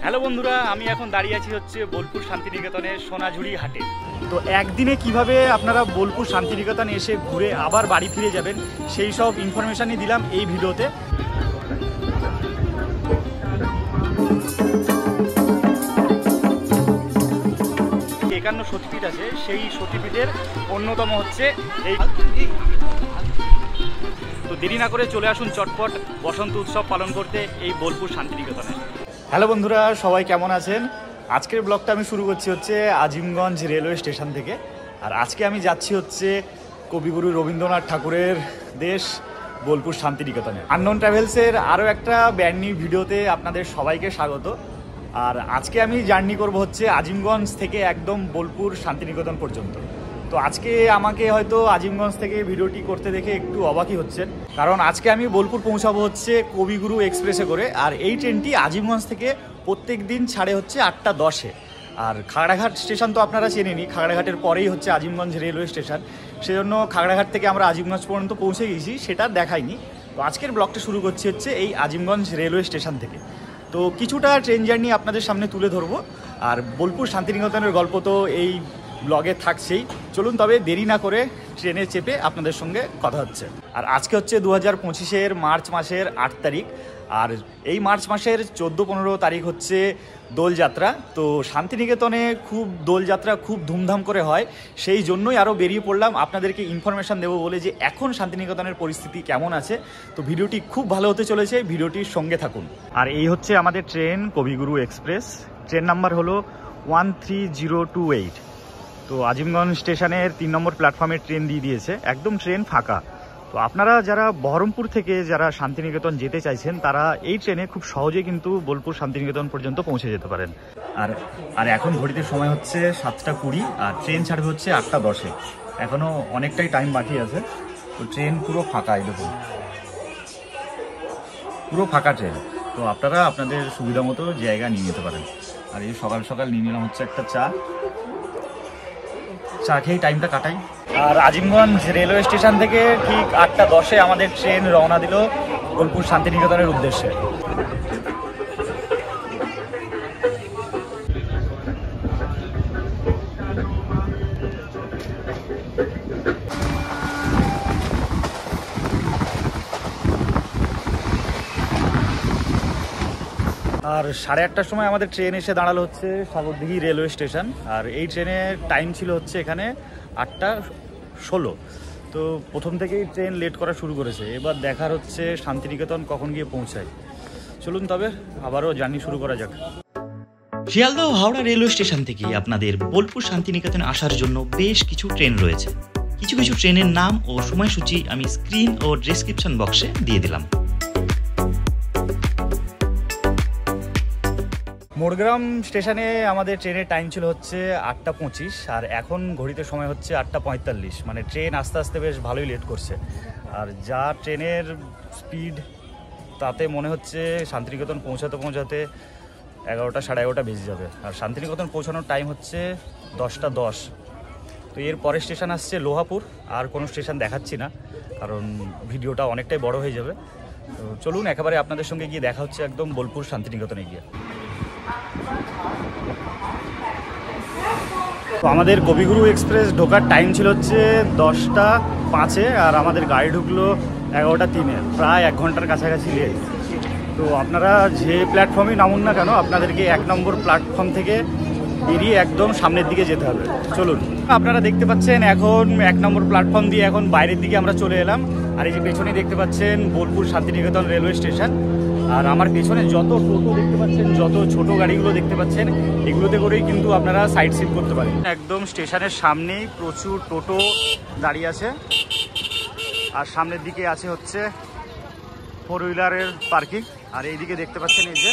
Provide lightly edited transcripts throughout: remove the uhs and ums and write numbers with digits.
Hello বন্ধুরা, আমি এখন দাঁড়িয়ে আছি হচ্ছে বোলপুর শান্তিনিকেতনের সোনাঝুরি হাটে। তো একদিনে কিভাবে আপনারা বোলপুর শান্তিনিকেতন এসে ঘুরে আবার বাড়ি ফিরে যাবেন সেই সব ইনফরমেশনই দিলাম এই ভিডিওতে। একান্ন সতীপীঠ আছে, সেই সতীপীঠের অন্যতম হচ্ছে এই। তো দেরি না করে চলে আসুন চটপট বসন্ত উৎসব পালন করতে এই বোলপুর শান্তিনিকেতনে। হ্যালো বন্ধুরা, সবাই কেমন আছেন? আজকের ব্লগটা আমি শুরু করছি হচ্ছে আজিমগঞ্জ রেলওয়ে স্টেশন থেকে। আর আজকে আমি যাচ্ছি হচ্ছে কবিগুরু রবীন্দ্রনাথ ঠাকুরের দেশ বোলপুর শান্তিনিকেতনে। আননোন ট্রাভেলসের আরও একটা ব্র্যান্ড নিউ ভিডিওতে আপনাদের সবাইকে স্বাগত। আর আজকে আমি জার্নি করব হচ্ছে আজিমগঞ্জ থেকে একদম বোলপুর শান্তিনিকেতন পর্যন্ত। তো আজকে আমাকে হয়তো আজিমগঞ্জ থেকে ভিডিওটি করতে দেখে একটু অবাকই হচ্ছেন, কারণ আজকে আমি বোলপুর পৌঁছাবো হচ্ছে কবিগুরু এক্সপ্রেসে করে। আর এই ট্রেনটি আজিমগঞ্জ থেকে প্রত্যেক দিন ছাড়ে হচ্ছে 8:10-এ। আর খাগড়াঘাট স্টেশন তো আপনারা চেনেনই, খাগড়াঘাটের পরেই হচ্ছে আজিমগঞ্জ রেলওয়ে স্টেশন। সেজন্য খাগড়াঘাট থেকে আমরা আজিমগঞ্জ পর্যন্ত পৌঁছে গেছি, সেটা দেখাইনি। তো আজকের ব্লগটা শুরু করছি হচ্ছে এই আজিমগঞ্জ রেলওয়ে স্টেশন থেকে। তো কিছুটা ট্রেন জার্নি আপনাদের সামনে তুলে ধরবো, আর বোলপুর শান্তিনিকেতনের গল্প তো এই ব্লগে থাকছেই। চলুন তবে দেরি না করে ট্রেনে চেপে আপনাদের সঙ্গে কথা হচ্ছে। আর আজকে হচ্ছে 2025-এর মার্চ মাসের 8 তারিখ। আর এই মার্চ মাসের 14-15 তারিখ হচ্ছে দোলযাত্রা। তো শান্তিনিকেতনে খুব দোলযাত্রা খুব ধুমধাম করে হয়, সেই জন্যই আরও বেরিয়ে পড়লাম আপনাদেরকে ইনফরমেশান দেবো বলে যে এখন শান্তিনিকেতনের পরিস্থিতি কেমন আছে। তো ভিডিওটি খুব ভালো হতে চলেছে, ভিডিওটির সঙ্গে থাকুন। আর এই হচ্ছে আমাদের ট্রেন কবিগুরু এক্সপ্রেস, ট্রেন নাম্বার হলো 13028। তো আজিমগঞ্জ স্টেশনের 3 নম্বর প্ল্যাটফর্মে ট্রেন দিয়ে দিয়েছে, একদম ট্রেন ফাঁকা। তো আপনারা যারা বহরমপুর থেকে যারা শান্তিনিকেতন যেতে চাইছেন তারা এই ট্রেনে খুব সহজে কিন্তু বোলপুর শান্তিনিকেতন পর্যন্ত পৌঁছে যেতে পারেন। আর এখন ঘড়িতে সময় হচ্ছে 7:20, আর ট্রেন ছাড়বে হচ্ছে 8:10-এ। এখনও অনেকটাই টাইম বাকি আছে। তো ট্রেন পুরো ফাঁকা, এই দেখুন পুরো ফাঁকা ট্রেন। তো আপনারা আপনাদের সুবিধা মতো জায়গা নিয়ে নিতে পারেন। আর এই সকাল সকাল নিয়ে নিলাম হচ্ছে একটা চা খেয়েই টাইমটা কাটাই। আর আজিমগঞ্জ রেলওয়ে স্টেশন থেকে ঠিক 8:10-এ আমাদের ট্রেন রওনা দিল বোলপুর শান্তিনিকেতনের উদ্দেশ্যে। আর 8:30-টার সময় আমাদের ট্রেন এসে দাঁড়ালো হচ্ছে সাগরদিঘি রেলওয়ে স্টেশন। আর এই ট্রেনের টাইম ছিল হচ্ছে এখানে 8:16। তো প্রথম থেকেই ট্রেন লেট করা শুরু করেছে, এবার দেখার হচ্ছে শান্তিনিকেতন কখন গিয়ে পৌঁছায়। চলুন তবে আবারও জার্নি শুরু করা যাক। শিয়ালদহ হাওড়া রেলওয়ে স্টেশন থেকে আপনাদের বোলপুর শান্তিনিকেতনে আসার জন্য বেশ কিছু ট্রেন রয়েছে। কিছু কিছু ট্রেনের নাম ও সময়সূচি আমি স্ক্রিন ও ডেসক্রিপশন বক্সে দিয়ে দিলাম। মোড়গ্রাম স্টেশনে আমাদের ট্রেনের টাইম ছিল হচ্ছে 8:25, আর এখন ঘড়িতে সময় হচ্ছে 8:45। মানে ট্রেন আস্তে আস্তে বেশ ভালোই লেট করছে। আর যা ট্রেনের স্পিড তাতে মনে হচ্ছে শান্তিনিকেতন পৌঁছাতে 11টা 11:30 বেজে যাবে। আর শান্তিনিকেতন পৌঁছানোর টাইম হচ্ছে 10:10। তো এর পরের স্টেশন আসছে লোহাপুর। আর কোনো স্টেশন দেখাচ্ছি না, কারণ ভিডিওটা অনেকটাই বড় হয়ে যাবে। তো চলুন একেবারে আপনাদের সঙ্গে গিয়ে দেখা হচ্ছে একদম বোলপুর শান্তিনিকেতনে গিয়ে। তো আমাদের কবিগুরু এক্সপ্রেস ঢোকার টাইম ছিল হচ্ছে 10:05, আর আমাদের গাড়ি ঢুকলো 11:03। প্রায় 1 ঘন্টার কাছাকাছি লেট। তো আপনারা যে প্ল্যাটফর্মে নামুন না কেন, আপনাদেরকে 1 নম্বর প্ল্যাটফর্ম থেকে বেরিয়ে একদম সামনের দিকে যেতে হবে। চলুন, আপনারা দেখতে পাচ্ছেন এখন 1 নম্বর প্ল্যাটফর্ম দিয়ে এখন বাইরের দিকে আমরা চলে এলাম। আর এই যে পেছনে দেখতে পাচ্ছেন বোলপুর শান্তিনিকেতন রেলওয়ে স্টেশন। আর আমার পেছনে যত টোটো দেখতে পাচ্ছেন, যত ছোট গাড়িগুলো দেখতে পাচ্ছেন, এগুলোতে করেই কিন্তু আপনারা সাইড সিন করতে পারেন। একদম স্টেশনের সামনেই প্রচুর টোটো দাঁড়িয়ে আছে। আর সামনের দিকে আছে হচ্ছে 4 হুইলারের পার্কিং। আর এইদিকে দেখতে পাচ্ছেন এই যে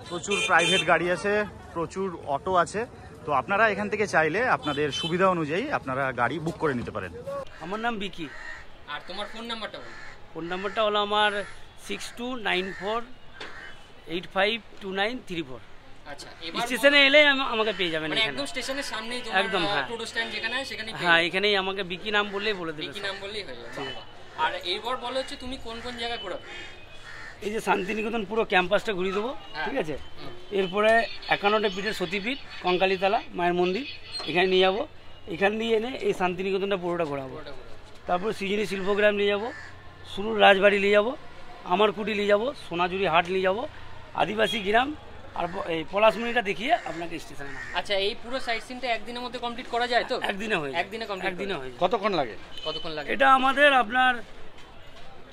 প্রচুর প্রাইভেট গাড়ি আছে, প্রচুর অটো আছে। তো আপনারা এখান থেকে চাইলে আপনাদের সুবিধা অনুযায়ী আপনারা গাড়ি বুক করে নিতে পারেন। আমার নাম বিকি। আর তোমার ফোন নাম্বারটা বলো। ফোন নাম্বারটা হলো আমার 6294852934। আচ্ছা, এবার স্টেশনে এলে আমাকে পেয়ে যাবেন। মানে একদম স্টেশনের সামনেই তোমার একদম, হ্যাঁ, টোটো স্ট্যান্ড যেখানে সেখানেই। হ্যাঁ, এখানেই আমাকে বিকি নাম বললেই বলে দেবে। বিকি নাম বললেই হয়ে যাবে। আর এইবার বলো হচ্ছে তুমি কোন কোন জায়গা ঘোরাবে? এই যে শান্তিনিকেতন পুরো ক্যাম্পাসটা ঘুরিয়ে দেবো, ঠিক আছে। এরপরে 51টা পীঠের সতীপীঠ, কঙ্কালীতলা মায়ের মন্দির, এখানে নিয়ে যাবো। এখান দিয়ে এনে এই শান্তিনিকেতনটা পুরোটা ঘোরাবো। তারপর সৃজনী শিল্পগ্রাম নিয়ে যাবো, সুরুর রাজবাড়ি নিয়ে যাবো, আমার কুটি নিয়ে যাবো, সোনাঝুরি হাট নিয়ে যাবো, আদিবাসী গ্রাম, আর এই পলাশমণিটা দেখিয়ে আপনাকে স্টেশনে। আচ্ছা, এই পুরো সাইট সিনটা একদিনের মধ্যে কমপ্লিট করা যায় তো? একদিনে হয়ে যায়। একদিনে হয়ে যায়। কতক্ষণ লাগে? এটা আমাদের আপনার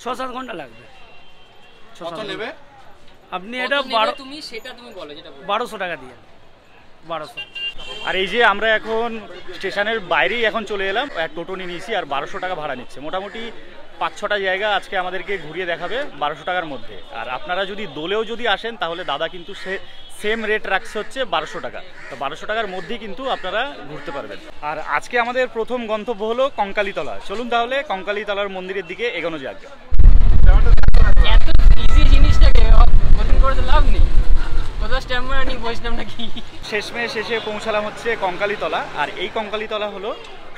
6-7 ঘন্টা লাগবে। কত নেবে আপনি? এটা 12, তুমি সেটা তুমি বলো, যেটা 1200 টাকা দিয়ে। 1200। আর এই যে আমরা এখন স্টেশনের বাইরেই এখন চলে এলাম, এক টোটো নিয়ে নিয়েছি আর 1200 টাকা ভাড়া নিচ্ছে। মোটামুটি 5-6টা জায়গা আজকে আমাদেরকে ঘুরিয়ে দেখাবে 1200 টাকার মধ্যে। আর আপনারা যদি দোলেও যদি আসেন তাহলে দাদা কিন্তু সেম রেট রাখছে হচ্ছে 1200 টাকা। তো 1200 টাকার মধ্যেই কিন্তু আপনারা ঘুরতে পারবেন। আর আজকে আমাদের প্রথম গন্তব্য হলো কঙ্কালীতলা। চলুন তাহলে কঙ্কালীতলার মন্দিরের দিকে এগোনো যাক। এত ইজি জিনিসটাকে কঠিন করে তো লাভ নেই। কোথাও স্ট্যাম্প মারানি বৈষ্ণব নাকি? শেষমেশ শেষে পৌঁছালাম হচ্ছে কঙ্কালীতলা। আর এই কঙ্কালীতলা হলো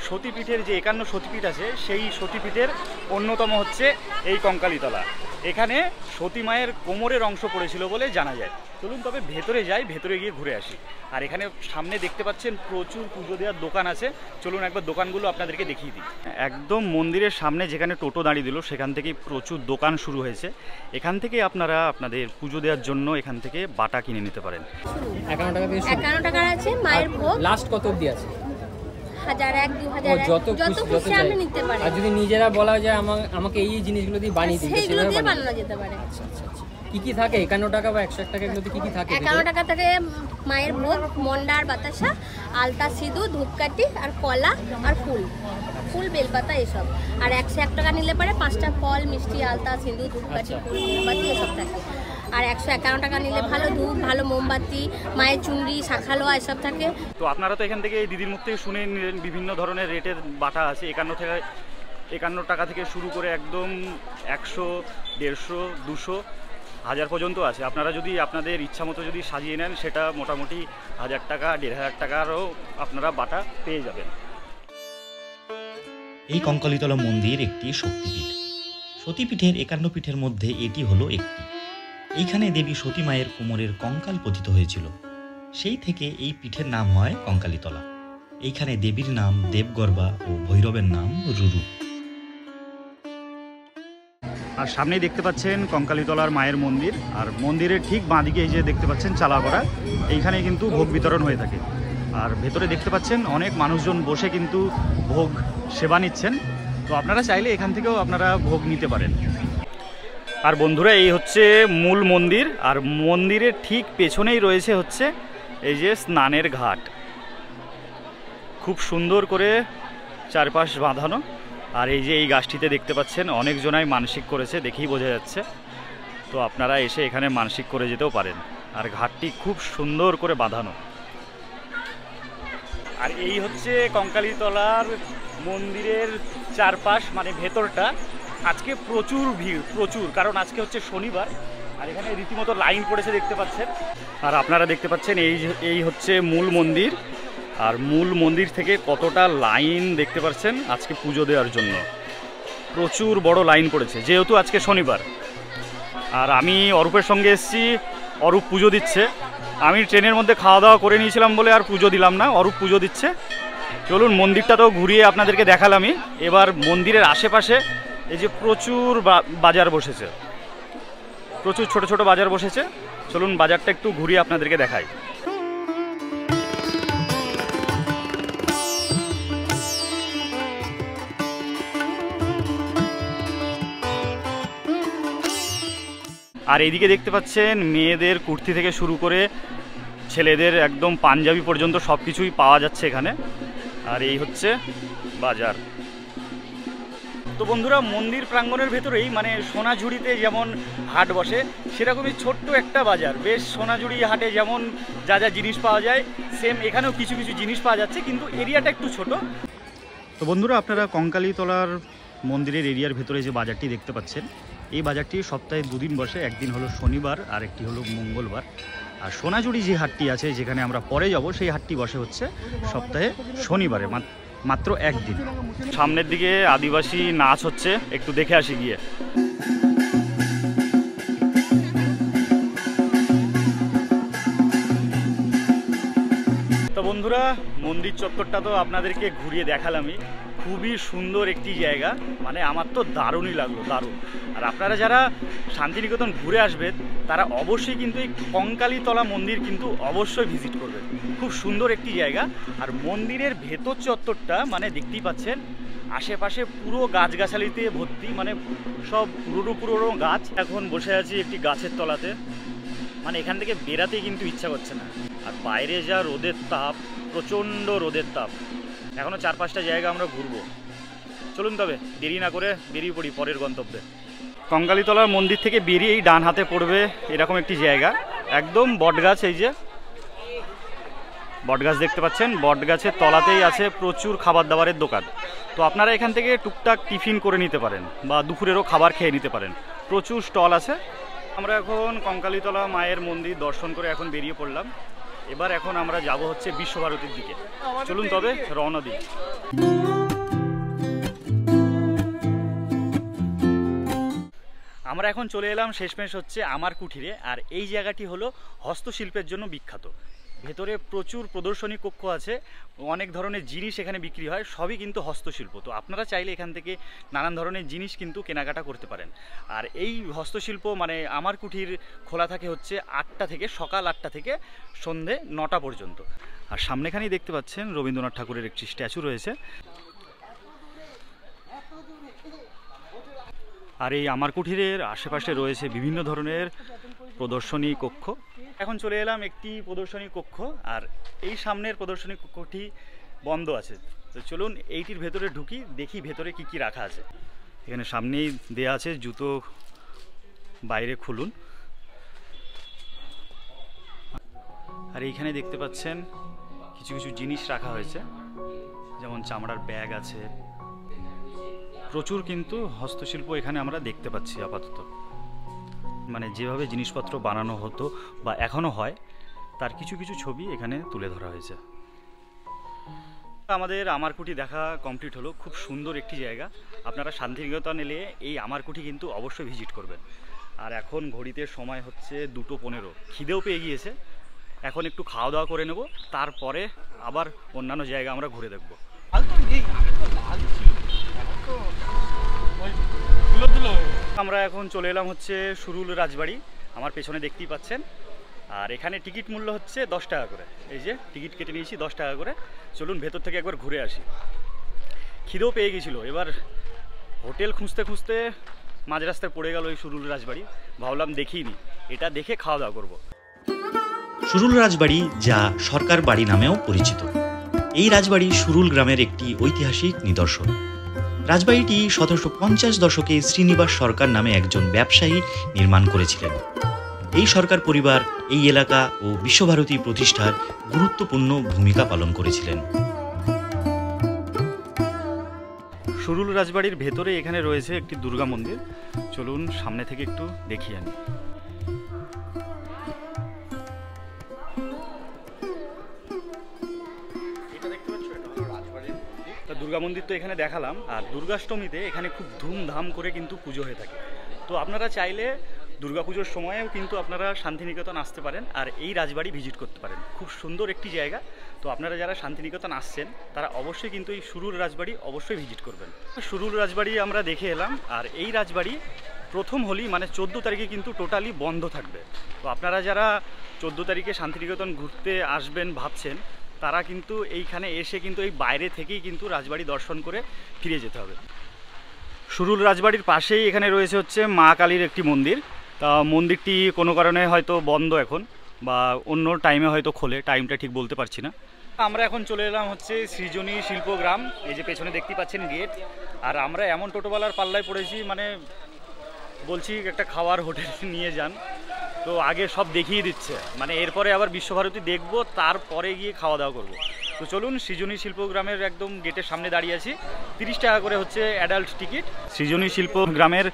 সতীপীঠের যে 51 সতীপীঠ আছে, সেই সতীপীঠের অন্যতম হচ্ছে এই কঙ্কালীতলা। এখানে সতী মায়ের কোমরের অংশ পড়েছিল বলে জানা যায়। চলুন তবে ভেতরে যাই, ভেতরে গিয়ে ঘুরে আসি। আর এখানে সামনে দেখতে পাচ্ছেন প্রচুর পুজো দেওয়ার দোকান আছে। চলুন একবার দোকানগুলো আপনাদেরকে দেখিয়ে দিই। একদম মন্দিরের সামনে যেখানে টোটো দাঁড়িয়ে দিল সেখান থেকেই প্রচুর দোকান শুরু হয়েছে। এখান থেকে আপনারা আপনাদের পুজো দেওয়ার জন্য এখান থেকে বাটা কিনে নিতে পারেন। 51 টাকা দিয়ে 51 টাকার আছে মায়ের ভোগ। লাস্ট কত অবধি আছে? 1001, 2000, যত খুশি আপনি নিতে পারেন। আর যদি নিজেরা বলা যায় আমাকে এই জিনিসগুলো দিয়ে বানিয়ে দিতে, সেইগুলো দিয়ে বানানো যেতে পারে। কি থাকে 51 টাকা বা 101 টাকা এগুলোতে কি থাকে? 51 টাকা থেকে মায়ের ভোগ, মন্ডার বাতাসা, আলতা, সিঁদুর, ধূপকাঠি আর কলা আর ফুল বেলপাতা এসব। আর 101 টাকা নিলে পারে 5টা ফল, মিষ্টি, আলতা, সিঁদুর, ধূপকাঠি, ফুল, মোমবাতি এসব থাকে। আর 151 টাকা নিলে ভালো ধূপ, ভালো মোমবাতি, মায়ের চুনরি, শাখালোয়া এসব থাকে। তো আপনারা তো এখান থেকে দিদির মুখ থেকে শুনে নিলেন বিভিন্ন ধরনের রেটের বাটা আছে। 51 টাকা থেকে শুরু করে একদম 100, 150, 200, 1000 পর্যন্ত আছে। আপনারা যদি আপনাদের ইচ্ছা মতো যদি সাজিয়ে নেন সেটা মোটামুটি 1000 টাকা, 1500 টাকারও আপনারা বাটা পেয়ে যাবেন। এই কঙ্কালীতলা মন্দির একটি শক্তিপীঠ। সতীপীঠের 51 পীঠের মধ্যে এটি হলো একটি। এইখানে দেবী সতী মায়ের কোমরের কঙ্কাল পতিত হয়েছিল। সেই থেকে এই পীঠের নাম হয় কঙ্কালীতলা। এইখানে দেবীর নাম দেবগর্বা ও ভৈরবের নাম রুরু। আর সামনেই দেখতে পাচ্ছেন কঙ্কালীতলার মায়ের মন্দির। আর মন্দিরের ঠিক বাঁদিকে এই যে দেখতে পাচ্ছেন চালাগড়া, এইখানে কিন্তু ভোগ বিতরণ হয়ে থাকে। আর ভেতরে দেখতে পাচ্ছেন অনেক মানুষজন বসে কিন্তু ভোগ সেবা নিচ্ছেন। তো আপনারা চাইলে এখান থেকেও আপনারা ভোগ নিতে পারেন। আর বন্ধুরা, এই হচ্ছে মূল মন্দির। আর মন্দিরের ঠিক পেছনেই রয়েছে হচ্ছে এই যে স্নানের ঘাট, খুব সুন্দর করে চারপাশ বাঁধানো। আর এই যে এই গাছটিতে দেখতে পাচ্ছেন অনেকজনাই মানসিক করেছে, দেখেই বোঝা যাচ্ছে। তো আপনারা এসে এখানে মানসিক করে যেতেও পারেন। আর ঘাটটি খুব সুন্দর করে বাঁধানো। আর এই হচ্ছে কঙ্কালীতলার মন্দিরের চারপাশ, মানে ভেতরটা। আজকে প্রচুর ভিড়, প্রচুর, কারণ আজকে হচ্ছে শনিবার। আর এখানে রীতিমতো লাইন পড়েছে দেখতে পাচ্ছেন। আর আপনারা দেখতে পাচ্ছেন এই হচ্ছে মূল মন্দির। আর মূল মন্দির থেকে কতটা লাইন দেখতে পাচ্ছেন আজকে পুজো দেওয়ার জন্য। প্রচুর বড় লাইন পড়েছে যেহেতু আজকে শনিবার। আর আমি অরূপের সঙ্গে এসেছি, অরূপ পুজো দিচ্ছে। আমি ট্রেনের মধ্যে খাওয়া দাওয়া করে নিয়েছিলাম বলে আর পুজো দিলাম না, অরূপ পুজো দিচ্ছে। চলুন মন্দিরটাতেও ঘুরিয়ে আপনাদেরকে দেখালামই। এবার মন্দিরের আশেপাশে এই যে প্রচুর বাজার বসেছে, প্রচুর ছোট ছোট বাজার বসেছে। চলুন বাজারটা একটু ঘুরিয়ে আপনাদেরকে দেখাই। আর এইদিকে দেখতে পাচ্ছেন মেয়েদের কুর্তি থেকে শুরু করে ছেলেদের একদম পাঞ্জাবি পর্যন্ত সব কিছুই পাওয়া যাচ্ছে এখানে। আর এই হচ্ছে বাজার। তো বন্ধুরা, মন্দির প্রাঙ্গণের ভেতরেই মানে সোনাঝুরিতে যেমন হাট বসে সেরকমই ছোট্ট একটা বাজার। বেশ সোনাঝুরি হাটে যেমন যা যা জিনিস পাওয়া যায় সেম এখানেও কিছু কিছু জিনিস পাওয়া যাচ্ছে, কিন্তু এরিয়াটা একটু ছোট। তো বন্ধুরা, আপনারা কঙ্কালীতলার মন্দিরের এরিয়ার ভেতরে যে বাজারটি দেখতে পাচ্ছেন, এই বাজারটি সপ্তাহে 2 দিন বসে। একদিন হলো শনিবার আর একটি হলো মঙ্গলবার। আর সোনাঝুরি যে হাটটি আছে যেখানে আমরা পরে যাব, সেই হাটটি বসে হচ্ছে সপ্তাহে শনিবারে, মাত্র একদিন। সামনের দিকে আদিবাসী নাচ হচ্ছে, একটু দেখে আসি গিয়ে। তো বন্ধুরা, মন্দির চত্বরটা তো আপনাদেরকে ঘুরিয়ে দেখালামই। খুবই সুন্দর একটি জায়গা, মানে আমার তো দারুণই লাগলো, দারুণ। আর আপনারা যারা শান্তিনিকেতন ঘুরে আসবেন তারা অবশ্যই কিন্তু এই কঙ্কালীতলা মন্দির কিন্তু অবশ্যই ভিজিট করবেন। খুব সুন্দর একটি জায়গা। আর মন্দিরের ভেতর চত্বরটা মানে দেখতেই পাচ্ছেন, আশেপাশে পুরো গাছগাছালিতে ভর্তি, মানে সব পুরোনো গাছ। এখন বসে আছি একটি গাছের তলাতে, মানে এখান থেকে বেরাতেই কিন্তু ইচ্ছা করছে না। আর বাইরে যা রোদের তাপ, প্রচণ্ড রোদের তাপ। এখনও 4-5টা জায়গা আমরা ঘুরবো। চলুন তবে দেরি না করে বেরিয়ে পড়ি পরের গন্তব্যে। কঙ্কালীতলার মন্দির থেকে বেরিয়েই ডান হাতে পড়বে এরকম একটি জায়গা, একদম বটগাছ। এই যে বটগাছ দেখতে পাচ্ছেন, বটগাছের তলাতেই আছে প্রচুর খাবার দাবারের দোকান। তো আপনারা এখান থেকে টুকটাক টিফিন করে নিতে পারেন বা দুপুরেরও খাবার খেয়ে নিতে পারেন, প্রচুর স্টল আছে। আমরা এখন কঙ্কালীতলা মায়ের মন্দির দর্শন করে এখন বেরিয়ে পড়লাম। এবার এখন আমরা যাব হচ্ছে বিশ্বভারতীর দিকে। চলুন তবে রওনা দিই। আমরা এখন চলে এলাম শেষমেশ হচ্ছে আমার কুঠিরে। আর এই জায়গাটি হলো হস্তশিল্পের জন্য বিখ্যাত। ভেতরে প্রচুর প্রদর্শনী কক্ষ আছে, অনেক ধরনের জিনিস এখানে বিক্রি হয়, সবই কিন্তু হস্তশিল্প। তো আপনারা চাইলে এখান থেকে নানান ধরনের জিনিস কিন্তু কেনাকাটা করতে পারেন। আর এই হস্তশিল্প মানে আমার কুঠির খোলা থাকে হচ্ছে 8টা থেকে, সকাল 8টা থেকে সন্ধে 9টা পর্যন্ত। আর সামনেখানেই দেখতে পাচ্ছেন রবীন্দ্রনাথ ঠাকুরের একটি স্ট্যাচু রয়েছে। আর এই আমার কুঠিরের আশেপাশে রয়েছে বিভিন্ন ধরনের প্রদর্শনী কক্ষ। এখন চলে এলাম একটি প্রদর্শনী কক্ষ, আর এই সামনের প্রদর্শনী কক্ষটি বন্ধ আছে। তো চলুন এইটির ভেতরে ঢুকি, দেখি ভেতরে কি কি রাখা আছে। এখানে সামনেই দেয়া আছে জুতো বাইরে খুলুন। আর এইখানে দেখতে পাচ্ছেন কিছু কিছু জিনিস রাখা হয়েছে, যেমন চামড়ার ব্যাগ আছে। প্রচুর কিন্তু হস্তশিল্প এখানে আমরা দেখতে পাচ্ছি আপাতত। মানে যেভাবে জিনিসপত্র বানানো হতো বা এখনও হয় তার কিছু কিছু ছবি এখানে তুলে ধরা হয়েছে। আমাদের আমারকুঠি দেখা কমপ্লিট হলো। খুব সুন্দর একটি জায়গা। আপনারা শান্তিনিকেতন এলে এই আমারকুঠি কিন্তু অবশ্যই ভিজিট করবেন। আর এখন ঘড়িতে সময় হচ্ছে 2:15। খিদেও পেয়ে গিয়েছে, এখন একটু খাওয়া দাওয়া করে নেব, তারপরে আবার অন্যান্য জায়গা আমরা ঘুরে দেখব। আমরা এখন চলে এলাম হচ্ছে সুরুল রাজবাড়ি। আমার পেছনে দেখতেই পাচ্ছেন। আর এখানে টিকিট মূল্য হচ্ছে 10 টাকা করে। এই যে টিকিট কেটে নিয়েছি 10 টাকা করে। চলুন ভেতর থেকে একবার ঘুরে আসি। খিদেও পেয়ে গেছিলো, এবার হোটেল খুঁজতে খুঁজতে মাঝ রাস্তায় পড়ে গেল এই সুরুল রাজবাড়ি। ভাবলাম দেখিনি, এটা দেখে খাওয়া দাওয়া করবো। সুরুল রাজবাড়ি, যা সরকার বাড়ি নামেও পরিচিত। এই রাজবাড়ি সুরুল গ্রামের একটি ঐতিহাসিক নিদর্শন। রাজবাড়িটি 1750 দশকে শ্রীনিবাস সরকার নামে একজন ব্যবসায়ী নির্মাণ করেছিলেন। এই সরকার পরিবার এই এলাকা ও বিশ্বভারতী প্রতিষ্ঠার গুরুত্বপূর্ণ ভূমিকা পালন করেছিলেন। সুরুল রাজবাড়ির ভেতরে এখানে রয়েছে একটি দুর্গা মন্দির। চলুন সামনে থেকে একটু দেখিয়ে আনি। দুর্গা মন্দির তো এখানে দেখালাম। আর দুর্গাষ্টমীতে এখানে খুব ধুমধাম করে কিন্তু পুজো হয়ে থাকে। তো আপনারা চাইলে দুর্গাপুজোর সময়েও কিন্তু আপনারা শান্তিনিকেতন আসতে পারেন আর এই রাজবাড়ি ভিজিট করতে পারেন। খুব সুন্দর একটি জায়গা। তো আপনারা যারা শান্তিনিকেতন আসছেন তারা অবশ্যই কিন্তু এই সুরুল রাজবাড়ি অবশ্যই ভিজিট করবেন। সুরুল রাজবাড়ি আমরা দেখে এলাম। আর এই রাজবাড়ি প্রথম হোলি মানে 14 তারিখে কিন্তু টোটালি বন্ধ থাকবে। তো আপনারা যারা 14 তারিখে শান্তিনিকেতন ঘুরতে আসবেন ভাবছেন, তারা কিন্তু এইখানে এসে কিন্তু এই বাইরে থেকেই কিন্তু রাজবাড়ি দর্শন করে ফিরে যেতে হবে। সুরুল রাজবাড়ির পাশেই এখানে রয়েছে হচ্ছে মা কালীর একটি মন্দির। তা মন্দিরটি কোনো কারণে হয়তো বন্ধ এখন, বা অন্য টাইমে হয়তো খোলে, টাইমটা ঠিক বলতে পারছি না। আমরা এখন চলে এলাম হচ্ছে সৃজনী শিল্পগ্রাম। এই যে পেছনে দেখতে পাচ্ছেন গেট। আর আমরা এমন টোটোওয়ালার পাল্লায় পড়েছি, মানে বলছি একটা খাওয়ার হোটেল নিয়ে যান, তো আগে সব দেখিয়ে দিচ্ছে। মানে এরপরে আবার বিশ্বভারতী দেখবো, তারপরে গিয়ে খাওয়া দাওয়া করবো। তো চলুন সৃজনী শিল্পগ্রামের একদম গেটের সামনে দাঁড়িয়ে আছি। 30 টাকা করে হচ্ছে অ্যাডাল্ট টিকিট। সৃজনী শিল্পগ্রামের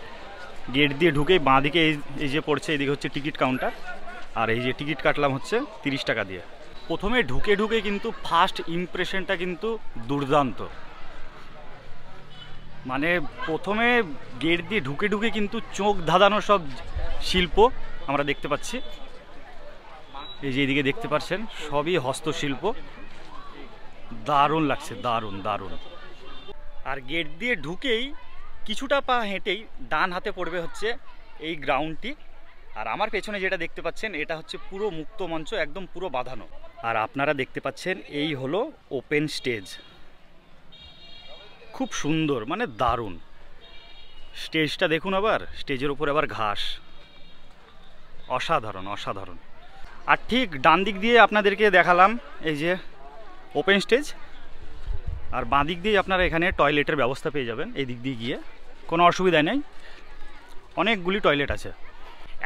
গেট দিয়ে ঢুকেই বাঁ দিকে এই যে পড়ছে, এদিকে হচ্ছে টিকিট কাউন্টার। আর এই যে টিকিট কাটলাম হচ্ছে 30 টাকা দিয়ে। প্রথমে ঢুকে ঢুকে কিন্তু ফার্স্ট ইমপ্রেশনটা কিন্তু দুর্দান্ত। মানে প্রথমে গেট দিয়ে ঢুকে ঢুকে কিন্তু চোখ ধাঁধানো সব শিল্প আমরা দেখতে পাচ্ছি। এই যে এদিকে দেখতে পাচ্ছেন সবই হস্তশিল্প। দারুণ লাগছে, দারুণ দারুণ। আর গেট দিয়ে ঢুকেই কিছুটা পা হেঁটেই ডান হাতে পড়বে হচ্ছে এই গ্রাউন্ডটি। আর আমার পেছনে যেটা দেখতে পাচ্ছেন এটা হচ্ছে পুরো মুক্ত মঞ্চ, একদম পুরো বাঁধানো। আর আপনারা দেখতে পাচ্ছেন এই হলো ওপেন স্টেজ, খুব সুন্দর, মানে দারুণ। স্টেজটা দেখুন, আবার স্টেজের উপর আবার ঘাস, অসাধারণ অসাধারণ। আর ঠিক ডান দিক দিয়ে আপনাদেরকে দেখালাম এই যে ওপেন স্টেজ, আর বাঁ দিক দিয়ে আপনারা এখানে টয়লেটের ব্যবস্থা পেয়ে যাবেন। এই দিক দিয়ে গিয়ে কোনো অসুবিধা নেই, অনেকগুলি টয়লেট আছে।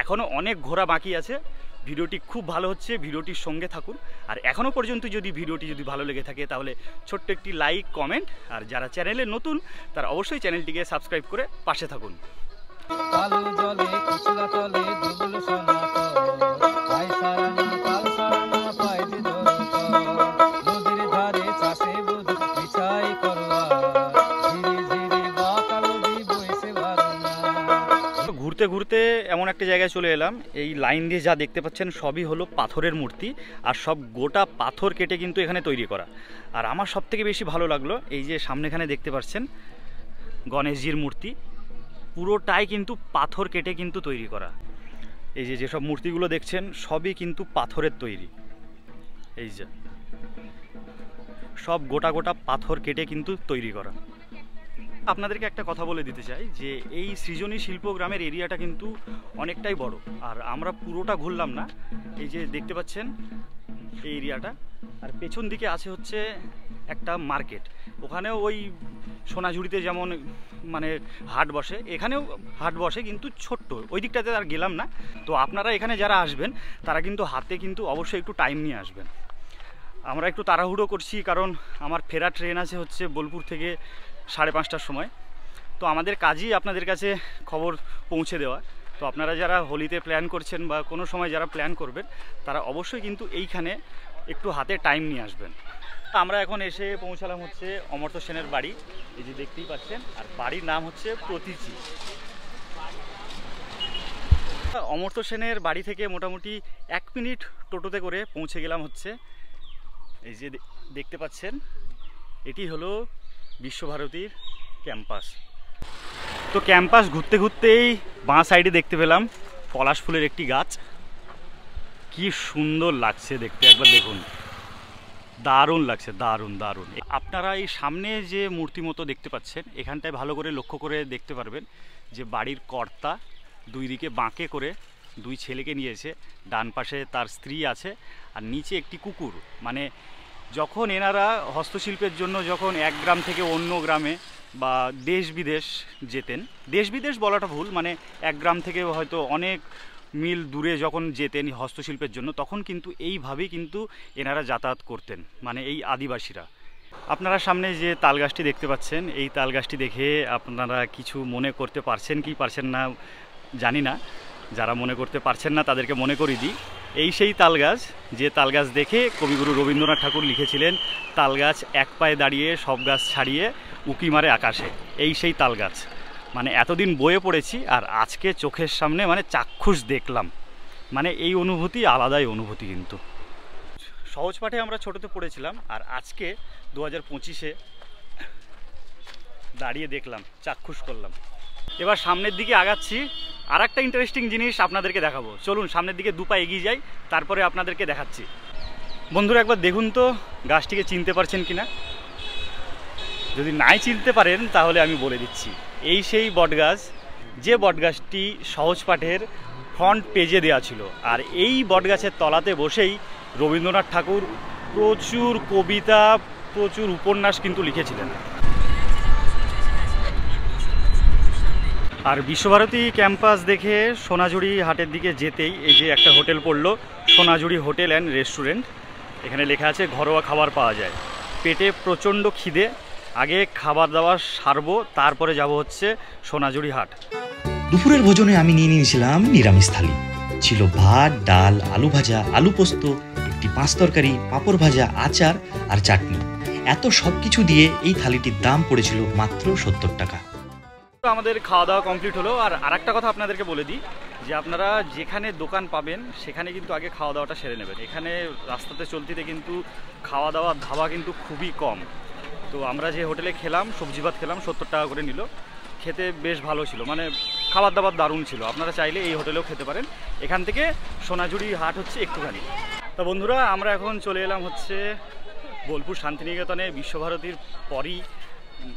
এখনও অনেক ঘোরা বাকি আছে। ভিডিওটি খুব ভালো হচ্ছে, ভিডিওটির সঙ্গে থাকুন। আর এখনও পর্যন্ত যদি ভিডিওটি ভালো লেগে থাকে তাহলে ছোট্ট একটি লাইক, কমেন্ট, আর যারা চ্যানেলে নতুন তারা অবশ্যই চ্যানেলটিকে সাবস্ক্রাইব করে পাশে থাকুন। ঘুরতে ঘুরতে এমন একটা জায়গায় চলে এলাম, এই লাইন দিয়ে যা দেখতে পাচ্ছেন সবই হলো পাথরের মূর্তি, আর সব গোটা পাথর কেটে কিন্তু এখানে তৈরি করা। আর আমার সব থেকে বেশি ভালো লাগলো এই যে সামনেখানে দেখতে পাচ্ছেন গণেশজির মূর্তি, পুরোটাই কিন্তু পাথর কেটে কিন্তু তৈরি করা। এই যে যেসব মূর্তিগুলো দেখছেন সবই কিন্তু পাথরের তৈরি, এই যে সব গোটা গোটা পাথর কেটে কিন্তু তৈরি করা। আপনাদেরকে একটা কথা বলে দিতে চাই যে এই সৃজনী শিল্পগ্রামের এরিয়াটা কিন্তু অনেকটাই বড়, আর আমরা পুরোটা ঘুরলাম না। এই যে দেখতে পাচ্ছেন এই এরিয়াটা, আর পেছন দিকে আছে হচ্ছে একটা মার্কেট, ওখানেও ওই সোনাঝুরিতে যেমন মানে হাট বসে, এখানেও হাট বসে, কিন্তু ছোট্ট, ওই দিকটাতে আর গেলাম না। তো আপনারা এখানে যারা আসবেন তারা কিন্তু হাতে কিন্তু অবশ্যই একটু টাইম নিয়ে আসবেন। আমরা একটু তাড়াহুড়ো করছি কারণ আমার ফেরা ট্রেন আছে হচ্ছে বোলপুর থেকে 5:30টার সময়। তো আমাদের কাজই আপনাদের কাছে খবর পৌঁছে দেওয়া। তো আপনারা যারা হোলিতে প্ল্যান করছেন বা কোনো সময় যারা প্ল্যান করবেন তারা অবশ্যই কিন্তু এইখানে একটু হাতে টাইম নিয়ে আসবেন। আমরা এখন এসে পৌঁছালাম হচ্ছে অমর্ত্য সেনের বাড়ি, এই যে দেখতেই পাচ্ছেন, আর বাড়ির নাম হচ্ছে প্রতীচি। অমর্ত্য সেনের বাড়ি থেকে মোটামুটি 1 মিনিট টোটোতে করে পৌঁছে গেলাম হচ্ছে এই যে দেখতে পাচ্ছেন, এটি হলো বিশ্বভারতীর ক্যাম্পাস। তো ক্যাম্পাস ঘুরতে ঘুরতেই বাঁ সাইডে দেখতে পেলাম পলাশ ফুলের একটি গাছ, কি সুন্দর লাগছে দেখতে, একবার দেখুন, দারুণ লাগছে, দারুণ দারুণ। আপনারা এই সামনে যে মূর্তি মতো দেখতে পাচ্ছেন এখানটায় ভালো করে লক্ষ্য করে দেখতে পারবেন যে বাড়ির কর্তা দুই দিকে বাঁকে করে 2 ছেলেকে নিয়েছে, ডান পাশে তার স্ত্রী আছে, আর নিচে একটি কুকুর। মানে যখন এনারা হস্তশিল্পের জন্য যখন এক গ্রাম থেকে অন্য গ্রামে বা দেশ বিদেশ যেতেন, দেশ বিদেশ বলাটা ভুল, মানে এক গ্রাম থেকে হয়তো অনেক মিল দূরে যখন যেতেন হস্তশিল্পের জন্য, তখন কিন্তু এইভাবেই কিন্তু এনারা যাতায়াত করতেন, মানে এই আদিবাসীরা। আপনারা সামনে যে তালগাছটি দেখতে পাচ্ছেন, এই তালগাছটি দেখে আপনারা কিছু মনে করতে পারছেন কি পারছেন না জানি না, যারা মনে করতে পারছেন না তাদেরকে মনে করিয়ে দিই, এই সেই তালগাছ যে তালগাছ দেখে কবিগুরু রবীন্দ্রনাথ ঠাকুর লিখেছিলেন, তালগাছ এক পায়ে দাঁড়িয়ে সব গাছ ছাড়িয়ে উকি মারে আকাশে, এই সেই তালগাছ। মানে এতদিন বয়ে পড়েছি আর আজকে চোখের সামনে মানে চাক্ষুষ দেখলাম, মানে এই অনুভূতি আলাদাই অনুভূতি। কিন্তু সহজ পাঠে আমরা ছোটোতে পড়েছিলাম, আর আজকে 2025-এ দাঁড়িয়ে দেখলাম, চাক্ষুষ করলাম। এবার সামনের দিকে আগাচ্ছি, আর একটা ইন্টারেস্টিং জিনিস আপনাদেরকে দেখাবো। চলুন সামনের দিকে 2 পা এগিয়ে যাই, তারপরে আপনাদেরকে দেখাচ্ছি। বন্ধুরা একবার দেখুন তো গাছটিকে চিনতে পারছেন কিনা। যদি নাই চিনতে পারেন তাহলে আমি বলে দিচ্ছি, এই সেই বটগাছ, যে বটগাছটি সহজ পাঠের ফ্রন্ট পেজে দেওয়া ছিল। আর এই বটগাছের তলাতে বসেই রবীন্দ্রনাথ ঠাকুর প্রচুর কবিতা, প্রচুর উপন্যাস কিন্তু লিখেছিলেন। আর বিশ্বভারতী ক্যাম্পাস দেখে সোনাঝুরি হাটের দিকে যেতেই এই যে একটা হোটেল পড়লো, সোনাঝুরি হোটেল অ্যান্ড রেস্টুরেন্ট। এখানে লেখা আছে ঘরোয়া খাবার পাওয়া যায়। পেটে প্রচণ্ড খিদে, আগে খাবার দাবার সারবো, তারপরে যাব হচ্ছে সোনাঝুরি হাট। দুপুরের ভোজনে আমি নিয়ে নিয়েছিলাম নিরামিষ থালি। ছিল ভাত, ডাল, আলু ভাজা, আলু পোস্ত, একটি 5 তরকারি, পাঁপড় ভাজা, আচার আর চাটনি। এত সব কিছু দিয়ে এই থালিটির দাম পড়েছিল মাত্র 70 টাকা। আমাদের খাওয়া দাওয়া কমপ্লিট হলো। আর আরেকটা কথা আপনাদেরকে বলে দিই যে আপনারা যেখানে দোকান পাবেন সেখানে কিন্তু আগে খাওয়া দাওয়াটা সেরে নেবেন। এখানে রাস্তাতে চলতিতে কিন্তু খাওয়া দাওয়ার ধাবা কিন্তু খুবই কম। তো আমরা যে হোটেলে খেলাম, সবজি ভাত খেলাম, 70 টাকা করে নিল। খেতে বেশ ভালো ছিল, মানে খাবার দাবার দারুণ ছিল। আপনারা চাইলে এই হোটেলেও খেতে পারেন। এখান থেকে সোনাঝুরি হাট হচ্ছে একটুখানি। তো বন্ধুরা, আমরা এখন চলে এলাম হচ্ছে বোলপুর শান্তিনিকেতনে। বিশ্বভারতীর পরই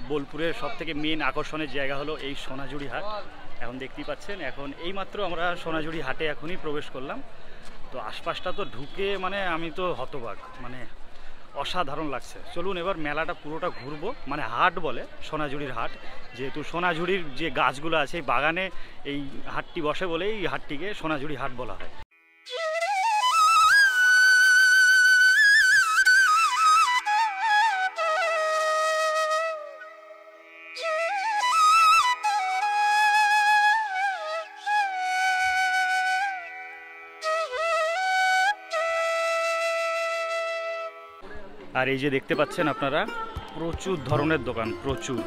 বোলপুরের সবথেকে মেন আকর্ষণের জায়গা হলো এই সোনাঝুরি হাট। এখন দেখতেই পাচ্ছেন, এখন এইমাত্র আমরা সোনাঝুরি হাটে এখনই প্রবেশ করলাম। তো আশপাশটা তো ঢুকে মানে আমি তো হতবাক, মানে অসাধারণ লাগছে। চলুন এবার মেলাটা পুরোটা ঘুরবো, মানে হাট বলে, সোনাঝুরির হাট। যেহেতু সোনাঝুরির যে গাছগুলো আছে এই বাগানে এই হাটটি বসে বলে এই হাটটিকে সোনাঝুরি হাট বলা হয়। আর এই যে দেখতে পাচ্ছেন আপনারা, প্রচুর ধরনের দোকান, প্রচুর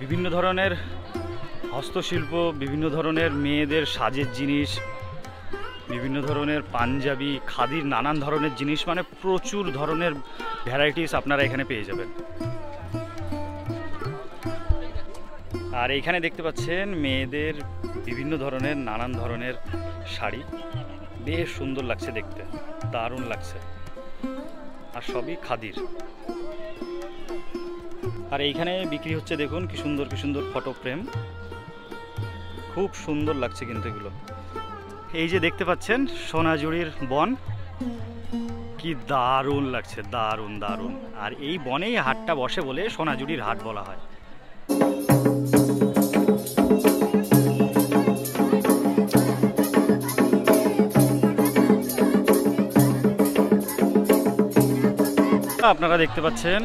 বিভিন্ন ধরনের হস্তশিল্প, বিভিন্ন ধরনের মেয়েদের সাজের জিনিস, বিভিন্ন ধরনের পাঞ্জাবি, খাদির নানান ধরনের জিনিস, মানে প্রচুর ধরনের ভ্যারাইটিস আপনারা এখানে পেয়ে যাবেন। আর এইখানে দেখতে পাচ্ছেন মেয়েদের বিভিন্ন ধরনের নানান ধরনের শাড়ি, বেশ সুন্দর লাগছে দেখতে, দারুণ লাগছে, আর সবই খাদির। আর এইখানে বিক্রি হচ্ছে, দেখুন কি সুন্দর ফটো ফ্রেম, খুব সুন্দর লাগছে কিন্তু এগুলো। এই যে দেখতে পাচ্ছেন সোনাঝুরির বন, কি দারুণ লাগছে, দারুণ দারুণ। আর এই বনেই হাটটা বসে বলে সোনাঝুরির হাট বলা হয়। আপনারা দেখতে পাচ্ছেন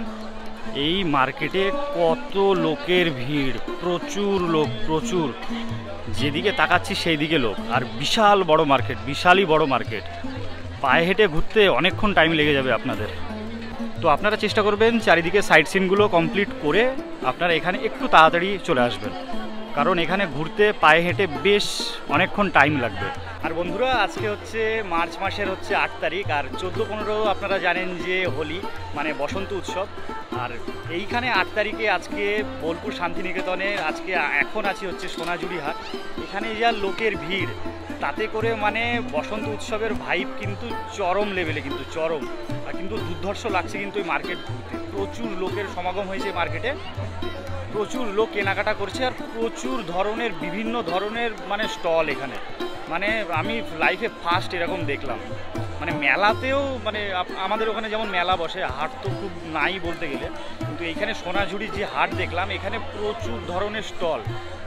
এই মার্কেটে কত লোকের ভিড়, প্রচুর লোক, প্রচুর। যেদিকে তাকাচ্ছি সেই দিকে লোক। আর বিশাল বড় মার্কেট, বিশালই বড় মার্কেট। পায়ে হেঁটে ঘুরতে অনেকক্ষণ টাইম লেগে যাবে আপনাদের। তো আপনারা চেষ্টা করবেন চারিদিকে সাইট সিনগুলো কমপ্লিট করে আপনারা এখানে একটু তাড়াতাড়ি চলে আসবেন, কারণ এখানে ঘুরতে পায়ে হেঁটে বেশ অনেকক্ষণ টাইম লাগবে। আর বন্ধুরা, আজকে হচ্ছে মার্চ মাসের হচ্ছে 8 তারিখ, আর 14-15 আপনারা জানেন যে হোলি, মানে বসন্ত উৎসব। আর এইখানে 8 তারিখে আজকে বোলপুর শান্তিনিকেতনে আজকে এখন আছি হচ্ছে সোনাঝুরি হাট। এখানে যা লোকের ভিড়, তাতে করে মানে বসন্ত উৎসবের ভাইব কিন্তু চরম লেভেলে, কিন্তু চরম। আর কিন্তু দুর্ধর্ষ লাগছে কিন্তু এই মার্কেট ঘুরতে। প্রচুর লোকের সমাগম হয়েছে মার্কেটে, প্রচুর লোক কেনাকাটা করছে, আর প্রচুর ধরনের বিভিন্ন ধরনের মানে স্টল এখানে। মানে আমি লাইফে ফার্স্ট এরকম দেখলাম। মানে মেলাতেও, মানে আমাদের ওখানে যেমন মেলা বসে, হাট তো খুব নাই বলতে গেলে, কিন্তু এইখানে সোনাঝুরি যে হাট দেখলাম, এখানে প্রচুর ধরনের স্টল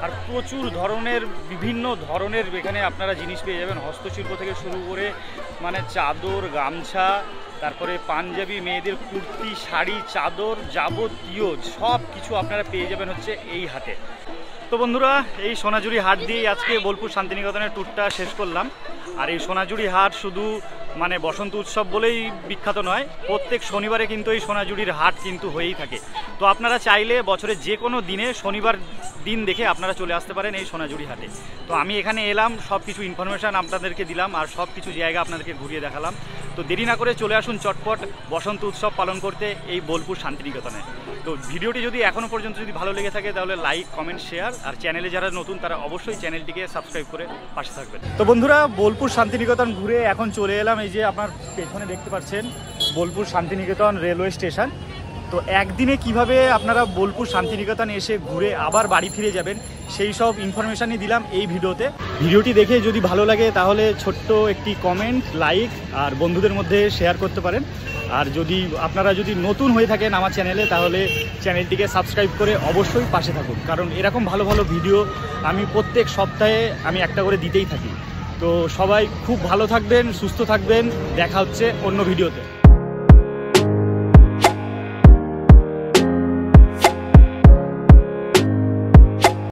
আর প্রচুর ধরনের বিভিন্ন ধরনের এখানে আপনারা জিনিস পেয়ে যাবেন। হস্তশিল্প থেকে শুরু করে মানে চাদর, গামছা, তারপরে পাঞ্জাবি, মেয়েদের কুর্তি, শাড়ি, চাদর, যাবতীয় সব কিছু আপনারা পেয়ে যাবেন হচ্ছে এই হাটে। তো বন্ধুরা, এই সোনাঝুরি হাট দিয়েই আজকে বোলপুর শান্তিনিকেতনের ট্যুরটা শেষ করলাম। আর এই সোনাঝুরি হাট শুধু মানে বসন্ত উৎসব বলেই বিখ্যাত নয়, প্রত্যেক শনিবারে কিন্তু এই সোনাঝুরির হাট কিন্তু হয়েই থাকে। তো আপনারা চাইলে বছরের যে কোনো দিনে শনিবার দিন দেখে আপনারা চলে আসতে পারেন এই সোনাঝুরি হাটে। তো আমি এখানে এলাম, সব কিছু ইনফরমেশান আপনাদেরকে দিলাম, আর সব কিছু জায়গা আপনাদেরকে ঘুরিয়ে দেখালাম। তো দেরি না করে চলে আসুন চটপট বসন্ত উৎসব পালন করতে এই বোলপুর শান্তিনিকেতনে। তো ভিডিওটি যদি এখনও পর্যন্ত যদি ভালো লেগে থাকে তাহলে লাইক, কমেন্ট, শেয়ার, আর চ্যানেলে যারা নতুন তারা অবশ্যই চ্যানেলটিকে সাবস্ক্রাইব করে পাশে থাকবেন। তো বন্ধুরা, বোলপুর শান্তিনিকেতন ঘুরে এখন চলে এলাম, এই যে আপনার পেছনে দেখতে পাচ্ছেন বোলপুর শান্তিনিকেতন রেলওয়ে স্টেশন। তো একদিনে কিভাবে আপনারা বোলপুর শান্তিনিকেতন এসে ঘুরে আবার বাড়ি ফিরে যাবেন সেই সব ইনফরমেশানই দিলাম এই ভিডিওতে। ভিডিওটি দেখে যদি ভালো লাগে তাহলে ছোট্ট একটি কমেন্ট, লাইক আর বন্ধুদের মধ্যে শেয়ার করতে পারেন। আর যদি আপনারা যদি নতুন হয়ে থাকেন আমার চ্যানেলে, তাহলে চ্যানেলটিকে সাবস্ক্রাইব করে অবশ্যই পাশে থাকুন, কারণ এরকম ভালো ভালো ভিডিও আমি প্রত্যেক সপ্তাহে আমি একটা করে দিতেই থাকি। তো সবাই খুব ভালো থাকবেন, সুস্থ থাকবেন, দেখা হচ্ছে অন্য ভিডিওতে।